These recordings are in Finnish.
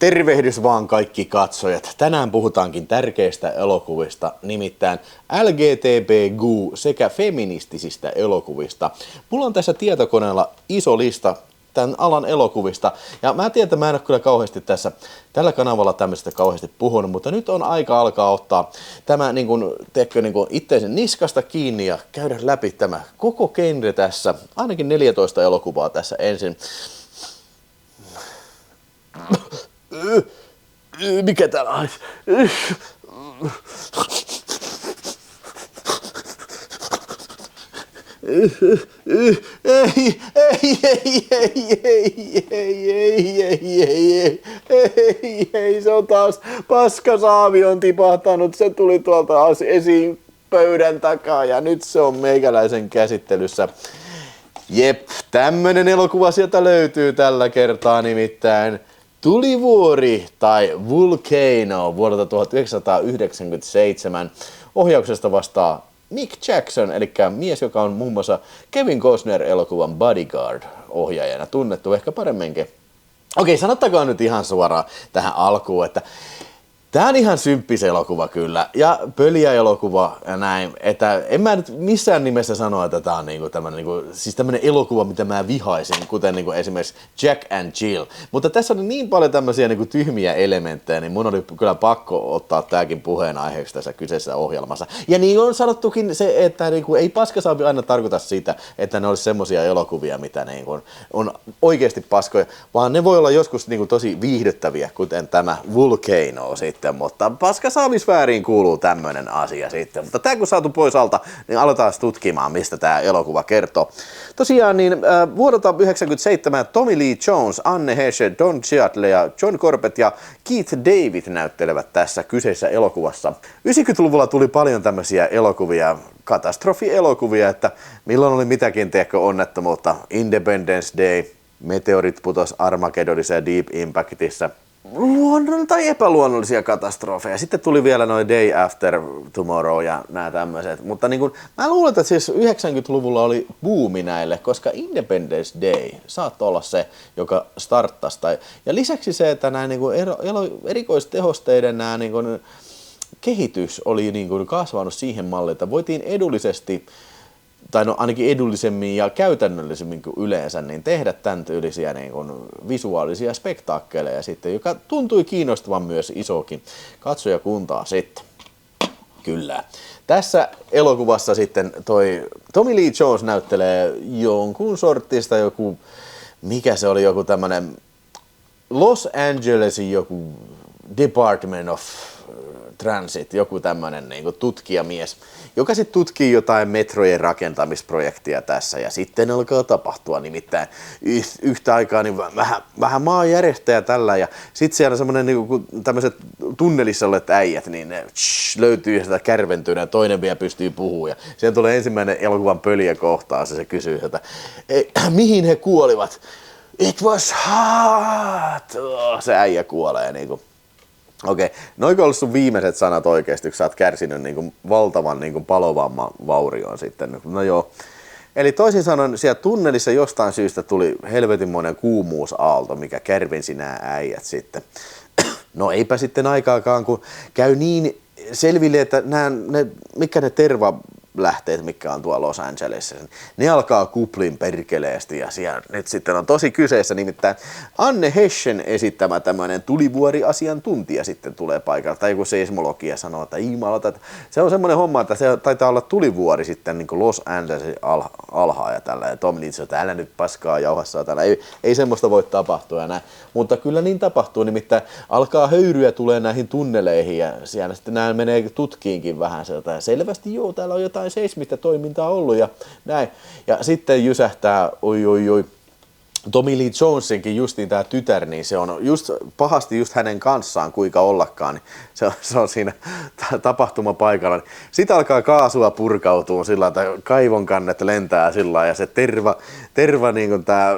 Tervehdys vaan kaikki katsojat. Tänään puhutaankin tärkeistä elokuvista, nimittäin LGTBQ sekä feministisistä elokuvista. Mulla on tässä tietokoneella iso lista tämän alan elokuvista. Ja mä tiedän, että mä en ole kyllä kauheasti tällä kanavalla tämmöistä kauheasti puhunut, mutta nyt on aika alkaa ottaa tämä itteisen niskasta kiinni ja käydä läpi tämä koko genre tässä. Ainakin 14 elokuvaa tässä ensin. Mikä täällä on? Ei, se on taas paskasaavi on tipahtanut, se tuli tuolta esiin pöydän takaa ja nyt se on meikäläisen käsittelyssä. Jep, tämmönen elokuva sieltä löytyy tällä kertaa nimittäin Tulivuori tai Volcano vuodelta 1997. Ohjauksesta vastaa Mick Jackson, eli mies, joka on muun muassa Kevin Costner-elokuvan Bodyguard-ohjaajana tunnettu ehkä paremminkin. Okei, sanottakaa nyt ihan suoraan tähän alkuun, että tää on ihan symppis elokuva kyllä, ja pöliä elokuva ja näin, että en mä nyt missään nimessä sano, että tää on tämmönen elokuva, mitä mä vihaisin, kuten esimerkiksi Jack and Jill. Mutta tässä on niin paljon tämmöisiä tyhmiä elementtejä, niin mun oli kyllä pakko ottaa tääkin puheenaiheeksi tässä kyseisessä ohjelmassa. Ja niin on sanottukin se, että ei paskasaavi aina tarkoita sitä, että ne olisi semmosia elokuvia, mitä on oikeasti paskoja, vaan ne voi olla joskus tosi viihdyttäviä, kuten tämä Volcano sitten. Mutta paskasaavisfääriin kuuluu tämmönen asia sitten. Mutta tää kun saatu pois alta, niin aletaan tutkimaan, mistä tää elokuva kertoo. Tosiaan vuodelta 1997 Tommy Lee Jones, Anne Heche, Don Cheadle ja John Corbett ja Keith David näyttelevät tässä kyseisessä elokuvassa. 90-luvulla tuli paljon tämmöisiä elokuvia, katastrofielokuvia, että milloin oli mitäkin onnettomuutta. Independence Day, meteorit putos Armageddonissa ja Deep Impactissa. Tai epäluonnollisia katastrofeja. Sitten tuli vielä noin Day After Tomorrow ja nämä tämmöiset. Mutta mä luulen, että siis 90-luvulla oli buumi näille, koska Independence Day saattoi olla se, joka starttasi. Ja lisäksi se, että nämä erikoistehosteiden kehitys oli kasvanut siihen malliin, että voitiin edullisesti tai ainakin edullisemmin ja käytännöllisemmin kuin yleensä, niin tehdä tämän tyylisiä visuaalisia spektaakkeleja sitten, joka tuntui kiinnostavan myös isokin katsojakuntaa sitten. Kyllä. Tässä elokuvassa sitten toi Tommy Lee Jones näyttelee jonkun sortista mikä se oli, joku tämmönen Los Angelesin joku Department of Transit, joku tämmönen tutkijamies, joka sitten tutkii jotain metrojen rakentamisprojektia tässä ja sitten alkaa tapahtua nimittäin yhtä aikaa vähän maanjärjestäjä tällä ja sitten siellä semmoinen tämmöiset tunnelissa olleet äijät, niin ne löytyy sitä kärventyä ja toinen vielä pystyy puhumaan ja siellä tulee ensimmäinen elokuvan pöliä kohtaus ja se kysyy, että mihin he kuolivat? It was hot! Se äijä kuolee Okei, noinko ollut sun viimeiset sanat oikeesti, kun sä oot kärsinyt valtavan palovamman vaurioon sitten? No joo. Eli toisin sanoen siellä tunnelissa jostain syystä tuli helvetinmoinen kuumuusaalto, mikä kärvensi nämä äijät sitten. No eipä sitten aikaakaan, kun käy niin selville, että mitkä ne tervalähteet, mitkä on tuolla Los Angelesissa, ne alkaa kuplin perkeleesti ja siellä nyt sitten on tosi kyseessä, nimittäin Anne Hechen esittämä tämmöinen tulivuori-asiantuntija sitten tulee paikalle, tai joku seismologia sanoo, että se on semmoinen homma, että se taitaa olla tulivuori sitten Los Angelesin alhaa ja tällä, ja Tom Lynch, että älä nyt paskaa jauhassa tällä, ei semmoista voi tapahtua ja näin, mutta kyllä niin tapahtuu, nimittäin alkaa höyryä tulee näihin tunneleihin ja siellä sitten nämä menee tutkiinkin vähän sieltä ja selvästi joo, täällä on jotain seismistä toimintaa ollut ja näin. Ja sitten jysähtää, Tommy Lee Jonesinkin justiin tää tytär, niin se on pahasti just hänen kanssaan, kuinka ollakaan, niin se on siinä tapahtumapaikalla. Sitten alkaa kaasua purkautua sillä että kaivon kannet lentää sillä ja se terva tää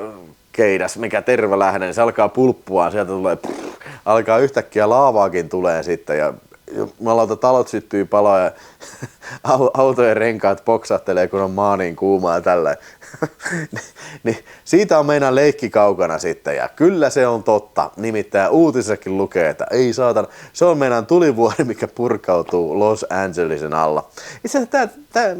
keidas, mikä terva lähde, niin se alkaa pulppua, sieltä tulee, alkaa yhtäkkiä laavaakin tulee sitten ja jumalauta, talot syttyy palaa ja autojen renkaat poksahtelee, kun on maa niin kuumaa ja tällä. Niin, siitä on meidän leikki kaukana sitten, ja kyllä se on totta. Nimittäin uutisessakin lukee, että ei saatana, se on meidän tulivuori, mikä purkautuu Los Angelesin alla. Itse asiassa tämä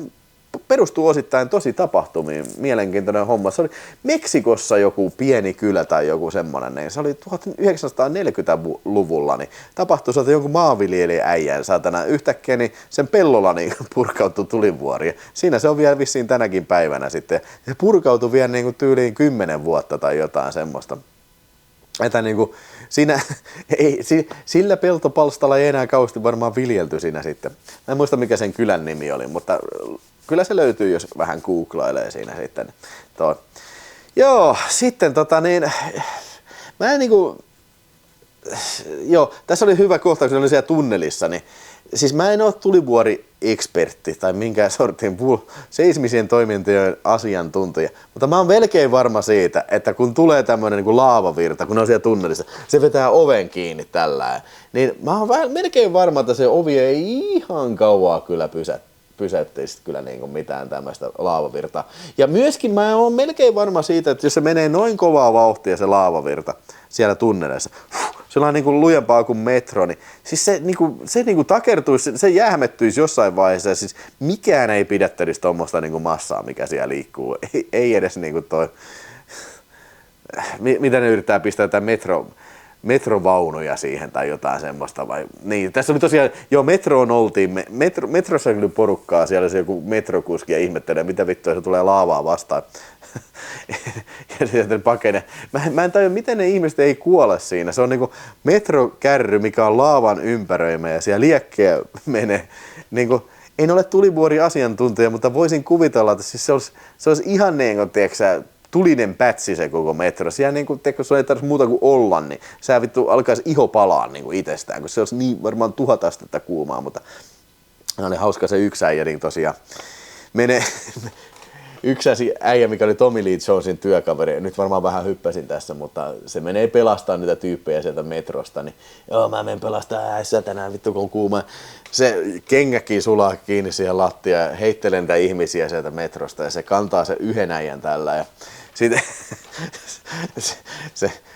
perustuu osittain tosi tapahtumiin. Mielenkiintoinen homma. Se oli Meksikossa joku pieni kylä tai joku semmoinen. Niin se oli 1940-luvulla. Niin tapahtui että jonkun maanviljelijääijän saatana yhtäkkiä niin sen pellolla niin purkautui tulivuori. Ja siinä se on vielä vissiin tänäkin päivänä sitten. Se purkautui vielä niin kuin tyyliin 10 vuotta tai jotain semmoista. Että niin kuin siinä, sillä peltopalstalla ei enää kauheasti varmaan viljelty siinä sitten. Mä en muista mikä sen kylän nimi oli, mutta kyllä se löytyy, jos vähän googlailee siinä sitten. Toi. Joo, sitten mä en niinku, joo, tässä oli hyvä kohtaus, kun oli siellä tunnelissa, niin siis mä en ole tulivuori-ekspertti tai minkään sortin seismisien toimintojen asiantuntija, mutta mä oon melkein varma siitä, että kun tulee tämmönen niin kuin laavavirta, kun on siellä tunnelissa, se vetää oven kiinni tällä, niin mä oon melkein varma, että se ovi ei ihan kauaa kyllä pysäyttäisi kyllä niin kuin mitään tämmöistä laavavirtaa. Ja myöskin mä oon melkein varma siitä, että jos se menee noin kovaa vauhtia se laavavirta siellä tunneleissa, se on niin kuin lujempaa kuin metro, niin siis se takertuisi, se jähmettyisi jossain vaiheessa, ja siis mikään ei pidättelisi tuommoista niin kuin massaa, mikä siellä liikkuu. Ei edes niin kuin toi, mitä ne yrittää pistää jotain metrovaunuja siihen tai jotain semmoista vai niin, tässä oli tosiaan, joo metroon oltiin, metrossa kyllä porukkaa, siellä se joku metrokuski ja ihmettelee, mitä vittua se tulee laavaa vastaan. Ja sitten pakenee. Mä en tajua, miten ne ihmiset ei kuole siinä. Se on niinku metrokärry, mikä on laavan ympäröimä ja siellä liekkeä menee. Niinku, en ole tulivuori-asiantuntija, mutta voisin kuvitella, että siis se olisi ihan niin kuin, tiedätkö, tulinen pätsi se koko metro. Siellä niinku, kun se ei tarvitse muuta kuin olla, niin sä vittu alkaisi iho palaa niinku itsestään, kun se olisi niin varmaan 1000 astetta kuumaa, mutta oli hauska se yksi äijä, niin tosiaan menee. Yksi äijä, mikä oli Tommy Lee Jonesin työkaveri, nyt varmaan vähän hyppäsin tässä, mutta se menee pelastaa niitä tyyppejä sieltä metrosta, niin joo mä menen pelastaa tänään vittu kun on kuuma. Se kengäkin sulaa kiinni siihen lattiaan ja heittelee niitä ihmisiä sieltä metrosta ja se kantaa se yhden äijän tällä ja sitten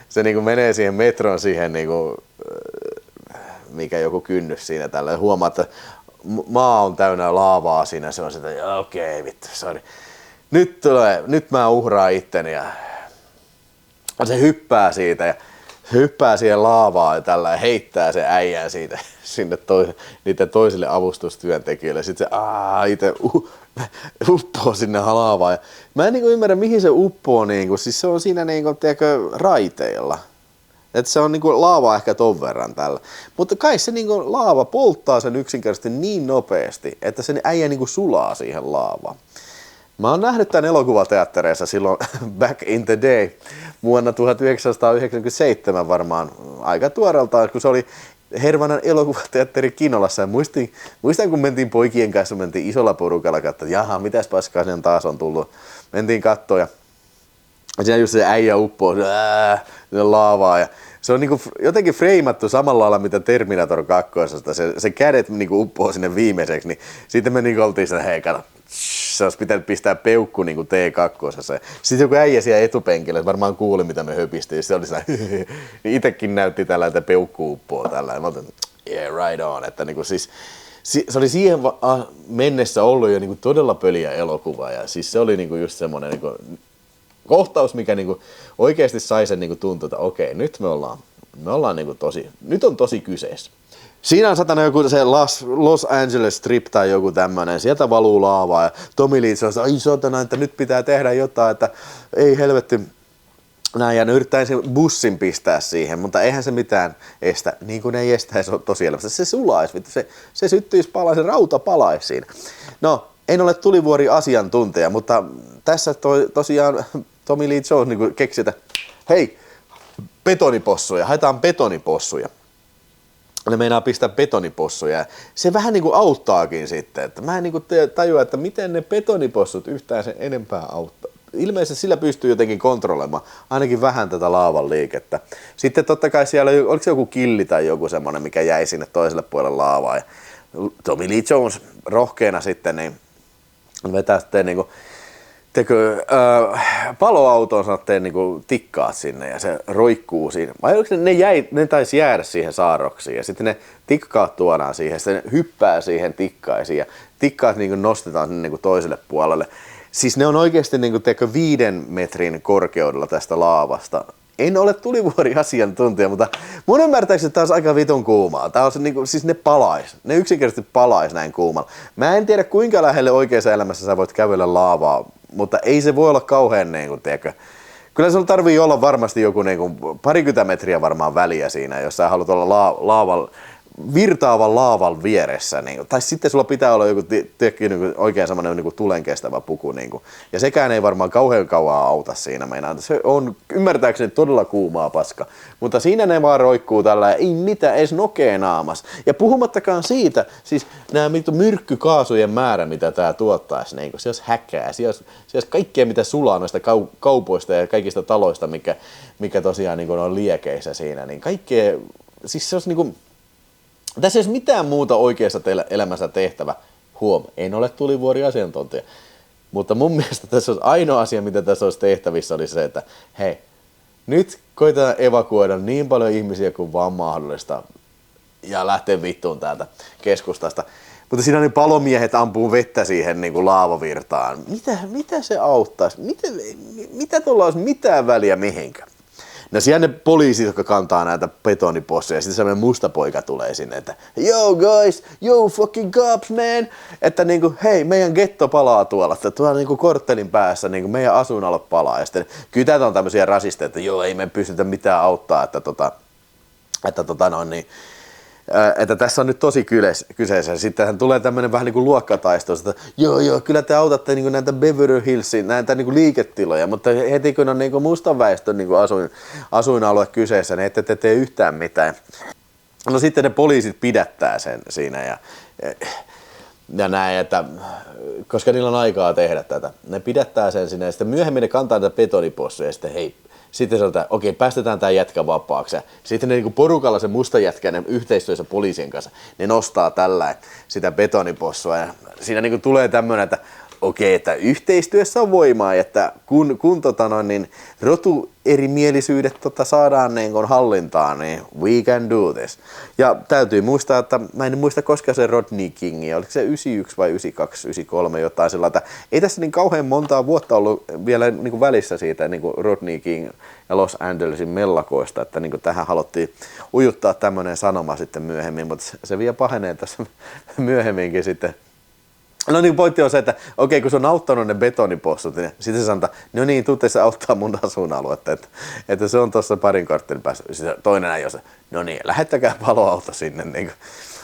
se niinku menee siihen metroon siihen niinku, mikä joku kynnys siinä tällä ja huomaa, että maa on täynnä laavaa siinä, se on sitä, okei vittu, sorry. Nyt mä uhraan itteni ja se hyppää siitä ja hyppää siihen laavaan ja tällä ja heittää se äijää siitä sinne niiden toisille avustustyöntekijöille. Sitten se itse uppoo sinne laavaan. Ja mä en niinku ymmärrä mihin se uppoo, niinku. Siis se on siinä niinku, tiedätkö, raiteilla. Että se on niinku laava ehkä ton verran tällä. Mutta kai se niinku laava polttaa sen yksinkertaisesti niin nopeasti, että se äijä niinku sulaa siihen laavaan. Mä oon nähnyt tämän elokuvateattereissa silloin back in the day, vuonna 1997 varmaan, aika tuoreeltaan, kun se oli Hervannan elokuvateatteri Kinolassa. Ja muistan, kun mentiin poikien kanssa, mentiin isolla porukalla katsoa, että jaha, mitäs paskaa sen taas on tullut. Mentiin katsoa ja siinä just se äijä uppoo sinne laavaa ja se on niinku jotenkin freimattu samalla lailla mitä Terminator 2. Se kädet niinku uppoo sinne viimeiseksi, niin sitten me niinku oltiin sitä, hei kato, se olisi pitänyt pistää peukku niinku T2. Sitten joku äijä siellä etupenkillä, varmaan kuuli mitä me höpistiin, se oli siinä, niin itekin näytti tällä, että peukku uppoo tällä. Ja mä otin, yeah, right on, että niinku siis se oli siihen mennessä ollut jo niinku todella pöliä elokuva ja siis se oli niinku just semmoinen niinku kohtaus, mikä niinku oikeasti sai sen niinku tuntua, että okei, nyt me ollaan niinku nyt on tosi kyseessä. Siinä on satana joku se Los Angeles Strip tai joku tämmönen, sieltä valuu laavaa ja Tommy Lee sanoo, ai satana, että nyt pitää tehdä jotain, että ei helvetti. Näin, ja ne yrittää sen bussin pistää siihen, mutta eihän se mitään estä, niin kuin ei estäisi tosielämässä. Se sulaisi, se syttyisi palaa, se rauta palaisi siinä. No, en ole tulivuori-asiantuntija, mutta tässä tosiaan Tommy Lee Jones niin keksi, että hei, betonipossuja, haetaan betonipossuja. Ne meinaa pistää betonipossuja. Se vähän niin kuin auttaakin sitten. Että mä en niin kuin tajua, että miten ne betonipossut yhtään sen enempää ilmeisesti sillä pystyy jotenkin kontrolloimaan ainakin vähän tätä laavan liikettä. Sitten totta kai siellä oli, oliko se joku killi tai joku semmoinen, mikä jäi sinne toiselle puolelle laavaa. Ja Tommy Lee Jones rohkeana sitten niin vetää sitten niinku paloautoon sanotteen niinku tikkaat sinne ja se roikkuu siinä. Vai oliko ne taisi jäädä siihen saarroksiin ja sitten ne tikkaat tuodaan siihen ja sitten ne hyppää siihen tikkaisiin ja tikkaat niinku nostetaan sinne niinku toiselle puolelle. Siis ne on oikeasti niinku 5 metrin korkeudella tästä laavasta. En ole tulivuori-asiantuntija, mutta mun ymmärtääkseni tää on aika vitun kuumaa. Tää on se, niinku, siis ne yksinkertaisesti palais näin kuumalla. Mä en tiedä kuinka lähelle oikeassa elämässä sä voit kävellä laavaa, mutta ei se voi olla kauhean niinku, tiedätkö. Kyllä sulla tarvii olla varmasti joku niinku, 20 metriä varmaan väliä siinä, jos sä haluat olla virtaavan laavan vieressä, niin, tai sitten sulla pitää olla joku niin oikein semmoinen niin tulen kestävä puku. Niin, ja sekään ei varmaan kauhean kauan auta siinä meinaan. Se on ymmärtääkseni todella kuumaa paska, mutta siinä ne vaan roikkuu tällä, ei mitään, edes nokee naamas. Ja puhumattakaan siitä, siis nämä myrkkykaasujen määrä, mitä tämä tuottaisi, niin, se olisi häkkää, se olisi kaikkea mitä sulaa noista kaupoista ja kaikista taloista, mikä tosiaan niin on liekeissä siinä, niin kaikkea, siis se olisi niin kuin, tässä ei ole mitään muuta oikeassa elämässä tehtävä. En ole tulivuori-asiantuntija. Mutta mun mielestä tässä olisi ainoa asia, mitä tässä olisi tehtävissä, oli se, että hei, nyt koitetaan evakuoida niin paljon ihmisiä kuin vaan mahdollista ja lähteä vittuun täältä keskustasta. Mutta siinä niin palomiehet ampuu vettä siihen niin kuin laavavirtaan. Mitä se auttaisi? Mitä tuolla olisi mitään väliä mihinkään? No siellä ne poliisit, jotka kantaa näitä betonipossuja, ja sitten sellainen musta poika tulee sinne, että yo guys, yo fucking cops man, että niinku hei meidän getto palaa tuolla, että tuolla niinku korttelin päässä niinku meidän asuinalue palaa, ja sitten kytät on tämmöisiä rasisteja, että joo ei me pystytä mitään auttaa, että tässä on nyt tosi kyseessä. Sittenhän tulee tämmöinen vähän niin kuin luokkataisto, että joo, kyllä te autatte niin kuin näitä Beverly Hillsin, näitä niin kuin liiketiloja, mutta heti kun on niin kuin mustan väestön niin kuin asuinalue kyseessä, niin ette te tee yhtään mitään. No sitten ne poliisit pidättää sen siinä ja näin, että koska niillä on aikaa tehdä tätä. Ne pidättää sen sinne ja sitten myöhemmin ne kantaa tätä betonipossuja ja sitten hei, sitten sanotaan, että okei, päästetään tämä jätkä vapaaksi. Ja sitten ne niin porukalla se musta jätkä, ne yhteistyössä poliisien kanssa, ne nostaa tällä sitä betonipossua. Ja siinä niin tulee tämmöinen, että okei, että yhteistyössä on voimaa, että kun niin rotuerimielisyydet saadaan niin hallintaan, niin we can do this. Ja täytyy muistaa, että mä en muista koska se Rodney King, oliko se 91 vai 92, 93 jotain sillä, että ei tässä niin kauhean montaa vuotta ollut vielä niin kuin välissä siitä niin kuin Rodney King ja Los Angelesin mellakoista, että niin kuin tähän haluttiin ujuttaa tämmöinen sanoma sitten myöhemmin, mutta se vielä pahenee tässä myöhemminkin sitten. No niin, pointti on se, että okei, kun se on auttanut ne betonipossut, niin sitten se sanoo, no niin, tuutte se auttaa mun asuinaluetta, että se on tuossa parin korttelin päässä. Sitten toinen äijä on se, no niin, lähettäkää paloauto sinne. Niin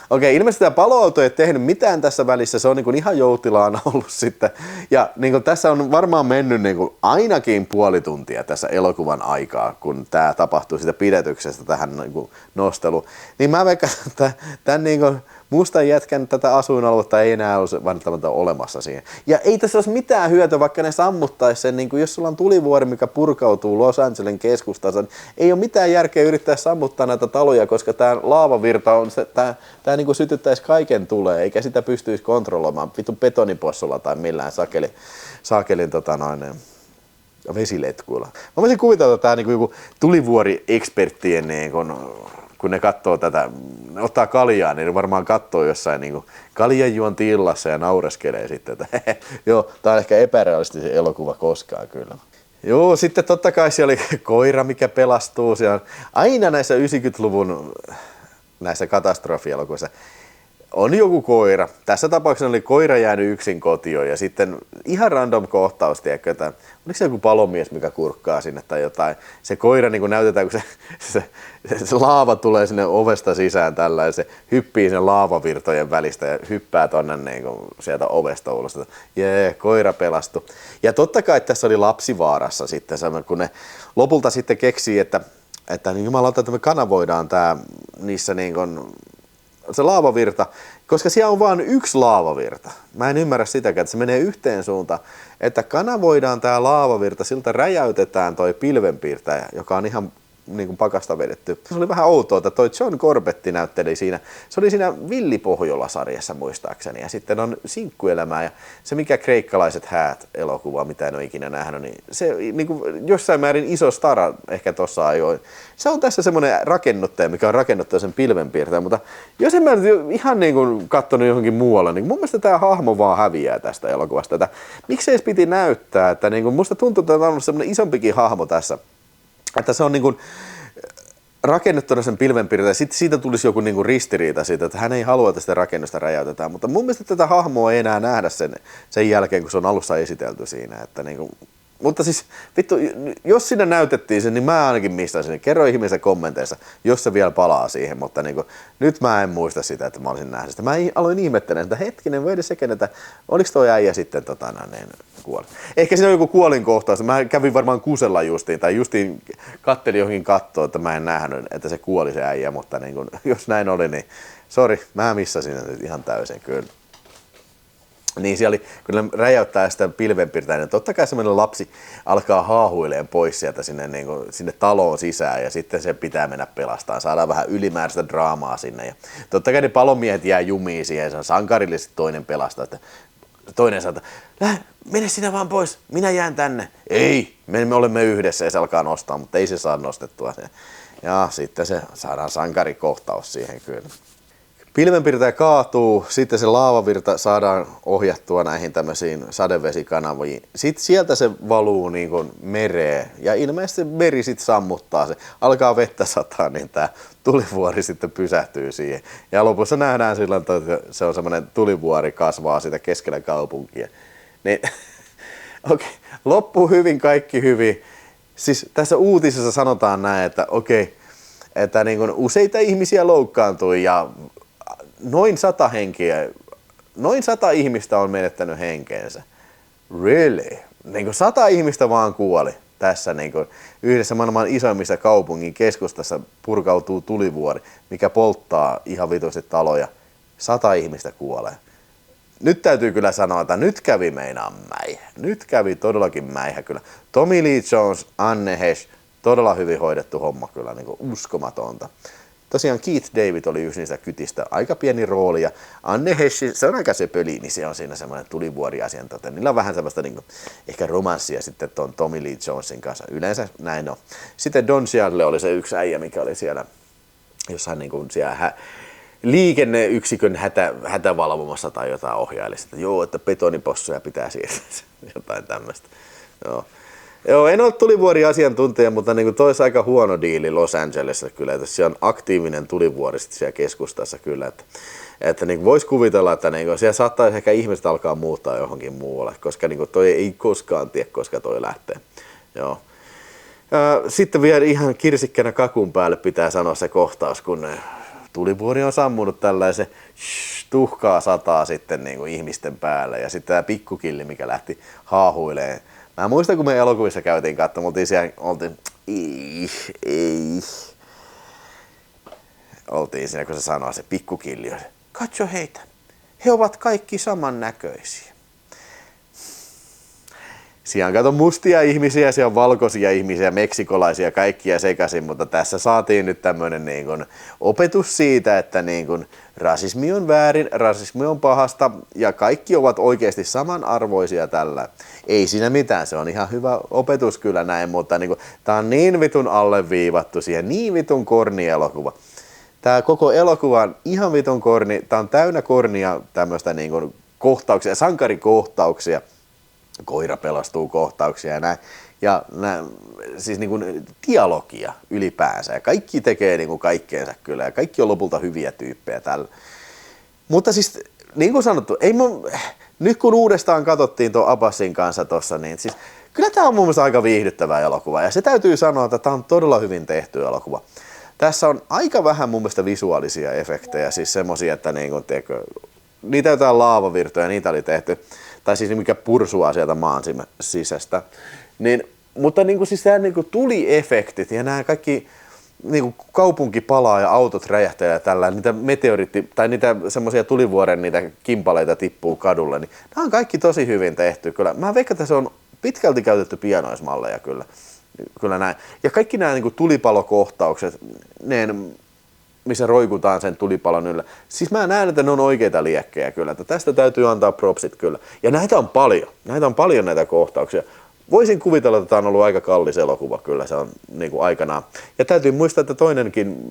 okei, ilmeisesti tämä paloauto ei tehnyt mitään tässä välissä, se on niin ihan joutilaana ollut sitten. Ja niin tässä on varmaan mennyt niin ainakin puoli tuntia tässä elokuvan aikaa, kun tämä tapahtui sitä pidätyksestä tähän niin nosteluun. Niin mä veikkaan, että tämän niin mustan jätkän tätä asuinaluetta ei enää ole välttämättä olemassa siihen. Ja ei tässä olisi mitään hyötyä, vaikka ne sammuttaisi sen, niin jos sulla on tulivuori, mikä purkautuu Los Angelesin keskustassa, niin ei ole mitään järkeä yrittää sammuttaa näitä taloja, koska tämä laavavirta on se, tämä niin sytyttäisi kaiken tulee, eikä sitä pystyisi kontrolloimaan vittu betonipossulla tai millään sakelin vesiletkuilla. Mä voisin kuvitella, että tämä niin joku tulivuori-eksperttien niin kun ne katsoo tätä, ne ottaa kaljaa, niin ne varmaan katsoo jossain niin kaljanjuonti illassa ja naureskelee sitten, että joo, tää on ehkä epärealistisin elokuva koskaan kyllä. Joo, sitten totta kai siellä oli koira, mikä pelastuu. Siellä aina näissä 90-luvun näissä katastrofielokuvissa on joku koira. Tässä tapauksessa oli koira jäänyt yksin kotiin ja sitten ihan random kohtaus, tiedätkö, että oliko se joku palomies, mikä kurkkaa sinne tai jotain. Se koira niin näytetään, kun se laava tulee sinne ovesta sisään tällä ja se hyppii sen laavavirtojen välistä ja hyppää tonne niin sieltä ovesta ulos. Jee, koira pelastui. Ja totta kai tässä oli lapsivaarassa sitten, kun ne lopulta sitten keksii, että niin jumalauta, että me kanavoidaan niissä niin kuin se laavavirta, koska siellä on vain yksi laavavirta. Mä en ymmärrä sitäkään, että se menee yhteen suuntaan, että kanavoidaan tää laavavirta, siltä räjäytetään toi pilvenpiirtäjä, joka on ihan niin kuin pakasta vedetty. Se oli vähän outoa, että toi John Corbett näytteli siinä, se oli siinä Villi Pohjola-sarjassa muistaakseni, ja sitten on Sinkkuelämää, ja se mikä Kreikkalaiset häät elokuva, mitä en ole ikinä nähnyt, niin se niin kuin jossain määrin iso stara ehkä tossa ajoin. Se on tässä semmoinen rakennuttaja, mikä on rakennuttanut sen pilvenpiirtäjän, mutta jos en mä ihan niin kuin katsonut johonkin muualle, niin mun mielestä tämä hahmo vaan häviää tästä elokuvasta. Että miksi edes piti näyttää, että niin kuin musta tuntuu, että on ollut semmoinen isompikin hahmo tässä. Että se on niin kuin rakennettuna sen pilvenpiirtäjä, ja sitten siitä tulisi joku niin kuin ristiriita siitä, että hän ei halua, että sitä rakennusta räjäytetään. Mutta mun mielestä tätä hahmoa ei enää nähdä sen jälkeen, kun se on alussa esitelty siinä. Että niin kuin, mutta siis vittu, jos siinä näytettiin sen, niin mä ainakin mistasin sen. Kerro ihmisen kommenteissa, jos se vielä palaa siihen, mutta niin kuin, nyt mä en muista sitä, että mä olisin nähnyt sitä. Mä aloin ihmettelen, että hetkinen, voi edes sekin, että oliko toi äijä sitten kuoli. Ehkä siinä on joku kuolinkohtaus. Mä kävin varmaan kusella justiin, tai justiin kattelin johonkin kattoon, että mä en nähnyt, että se kuoli se äijä, mutta niin kuin, jos näin oli, niin sori, mä missasin sen nyt ihan täysin kyllä. Niin siellä oli, kun ne räjäyttää sitä pilvenpiirtäjää, niin totta kai semmoinen lapsi alkaa haahuileen pois sieltä sinne taloon sisään ja sitten se pitää mennä pelastamaan. Saadaan vähän ylimääräistä draamaa sinne ja totta kai ne palomiehet jää jumiin siihen, se on sankarillisesti toinen pelastaa. Että toinen sanoo, mene sinä vaan pois, minä jään tänne. Ei, me olemme yhdessä ja se alkaa nostaa, mutta ei se saa nostettua. Ja sitten se saadaan sankarikohtaus siihen kyllä. Pilvenpiirtäjä kaatuu, sitten se laavavirta saadaan ohjattua näihin tämmöisiin sadevesikanaviin. Sitten sieltä se valuu niin kuin mereen ja ilmeisesti se meri sitten sammuttaa se. Alkaa vettä sataa, niin tämä tulivuori sitten pysähtyy siihen. Ja lopussa nähdään sillä, että se on semmoinen tulivuori kasvaa sitä keskellä kaupunkia. Niin, okei, loppuu hyvin, kaikki hyvin. Siis tässä uutisessa sanotaan näin, että okei, että niin kuin useita ihmisiä loukkaantui ja noin 100 ihmistä on menettänyt henkeensä. Really? Niin kuin 100 ihmistä vaan kuoli. Tässä niin kuin yhdessä maailman isoimmista kaupungin keskustassa purkautuu tulivuori, mikä polttaa ihan vitusti taloja. 100 ihmistä kuolee. Nyt täytyy kyllä sanoa, että nyt kävi meinaan mäihä. Nyt kävi todellakin mäihä kyllä. Tommy Lee Jones, Anne Heche, todella hyvin hoidettu homma kyllä, niin kuin uskomatonta. Tosiaan Keith David oli yksi niistä kytistä, aika pieni rooli, ja Anne Heche, se on aika söpöli, niin se on siinä semmoinen tulivuori-asiantuntija. Niillä on vähän semmoista niin kuin, ehkä romanssia sitten tuon Tommy Lee Jonesin kanssa, yleensä näin on. Sitten Don Cheadle oli se yksi äijä, mikä oli siellä jossain niin kuin siellä liikenneyksikön hätävalvomassa tai jotain ohjailisi, että joo, että betonipossuja pitää siirtää, jotain tämmöistä. Joo, en ole tulivuori-asiantuntija, mutta niin toi olisi aika huono diili Los Angelesissa kyllä, että siellä on aktiivinen tulivuori sitten siellä keskustassa kyllä, että niin voisi kuvitella, että niin siellä saattaisi ehkä ihmiset alkaa muuttaa johonkin muualle, koska niin toi ei koskaan tiedä, koska toi lähtee. Joo. Sitten vielä ihan kirsikkänä kakun päälle pitää sanoa se kohtaus, kun tulivuori on sammunut tällaisen tuhkaa sataa sitten niin kuin ihmisten päälle ja sitten tämä pikkukilli, mikä lähti haahuileen. Mä muistan, kun me elokuvissa käytiin katsomaan, oltiin siinä, kun se sanoo se pikkukilli, katso heitä, he ovat kaikki samannäköisiä. Siellä on kato mustia ihmisiä, siellä on valkoisia ihmisiä, meksikolaisia, kaikkia sekaisin, mutta tässä saatiin nyt tämmöinen niin kuin opetus siitä, että niin kuin rasismi on väärin, rasismi on pahasta ja kaikki ovat oikeasti samanarvoisia tällä. Ei siinä mitään, se on ihan hyvä opetus kyllä näin, mutta niin kuin, tää on niin vitun alleviivattu siihen, niin vitun korni elokuva. Tää koko elokuva on ihan vitun korni, tää on täynnä kornia tämmöistä niin kuin kohtauksia, sankarikohtauksia. Koira pelastuu kohtauksia ja näin. Ja siis niin kuin dialogia ylipäänsä. Ja kaikki tekee niin kuin kaikkeensa kyllä. Ja kaikki on lopulta hyviä tyyppejä tällä. Mutta siis niin kuin sanottu, nyt kun uudestaan katsottiin tuon Abbasin kanssa tossa, niin siis kyllä tämä on mun mielestä aika viihdyttävä elokuva. Ja se täytyy sanoa, että tämä on todella hyvin tehty elokuva. Tässä on aika vähän mun mielestä visuaalisia efektejä. Siis semmosia, että niin kuin, niitä jotain laavavirtoja, niitä oli tehty. Tai siis mikä pursua sieltä maan sisästä. Niin, mutta niin kuin, siis nämä niin kuin tuliefektit ja nämä kaikki niinku kaupunki palaa ja autot räjähtelee ja tällä, niitä meteoriitti tai niitä semmoisia tulivuoren niitä kimpaleita tippuu kadulle, niin nämä on kaikki tosi hyvin tehty kyllä. Mä veikkaan, että se on pitkälti käytetty pianoismalleja kyllä näin. Ja kaikki nämä niinku tulipalokohtaukset, missä roikutaan sen tulipalon yllä. Siis mä näen, että ne on oikeita liekkejä kyllä, että tästä täytyy antaa propsit kyllä. Ja näitä on paljon näitä kohtauksia. Voisin kuvitella, että tämä on ollut aika kallis elokuva kyllä, se on niin kuin aikanaan. Ja täytyy muistaa, että toinenkin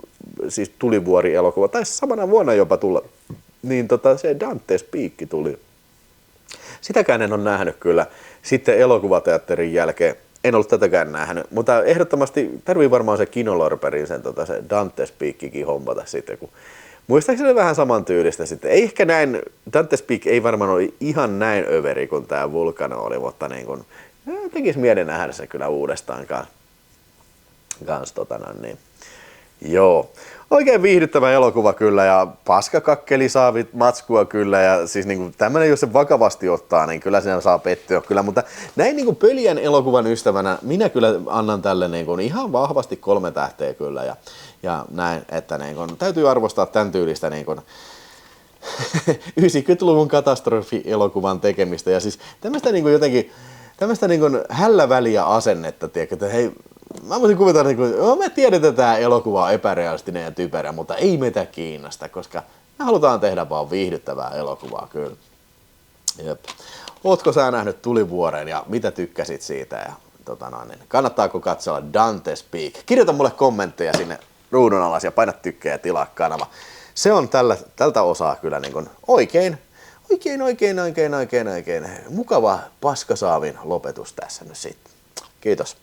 siis tulivuori-elokuva, taisi samana vuonna jopa tulla, niin se Dante's Peak tuli. Sitäkään en ole nähnyt kyllä. Sitten elokuvateatterin jälkeen en ollut tätäkään nähnyt, mutta ehdottomasti tarvii varmaan se Kinolorberin se Dante's Peakikin hommata sitten, kun muistaakseni vähän samantyylistä sitten. Ei ehkä näin, Dante's Peak ei varmaan ole ihan näin överi kuin tämä Vulcano oli, mutta niin kuin, tekisi mieli nähdä se kyllä uudestaan niin. Joo. Oikein viihdyttävä elokuva kyllä ja paskakakkeli saa matskua kyllä ja siis niinku tämmönen jos se vakavasti ottaa, niin kyllä siinä saa pettyä kyllä, mutta näin niinku pöljän elokuvan ystävänä minä kyllä annan tälle niinku ihan vahvasti 3 tähteä kyllä ja näin, että niinku täytyy arvostaa tämän tyylistä niinku 90-luvun katastrofielokuvan tekemistä ja siis tämmöistä niinku jotenkin tämmöistä niinku hälläväliä asennetta, tiedätkö, että hei, mä voisin kuvitella, että me tiedetään, että tämä elokuva on epärealistinen ja typerä, mutta ei meitä kiinnosta, koska me halutaan tehdä vaan viihdyttävää elokuvaa kyllä. Jep. Ootko sä nähnyt Tulivuoren ja mitä tykkäsit siitä? Ja, kannattaako katsoa Dante's Peak? Kirjoita mulle kommentteja sinne ruudun alas ja paina tykkää ja tilaa kanava. Se on tältä osaa kyllä niin kuin oikein mukava paskasaavin lopetus tässä nyt sitten. Kiitos.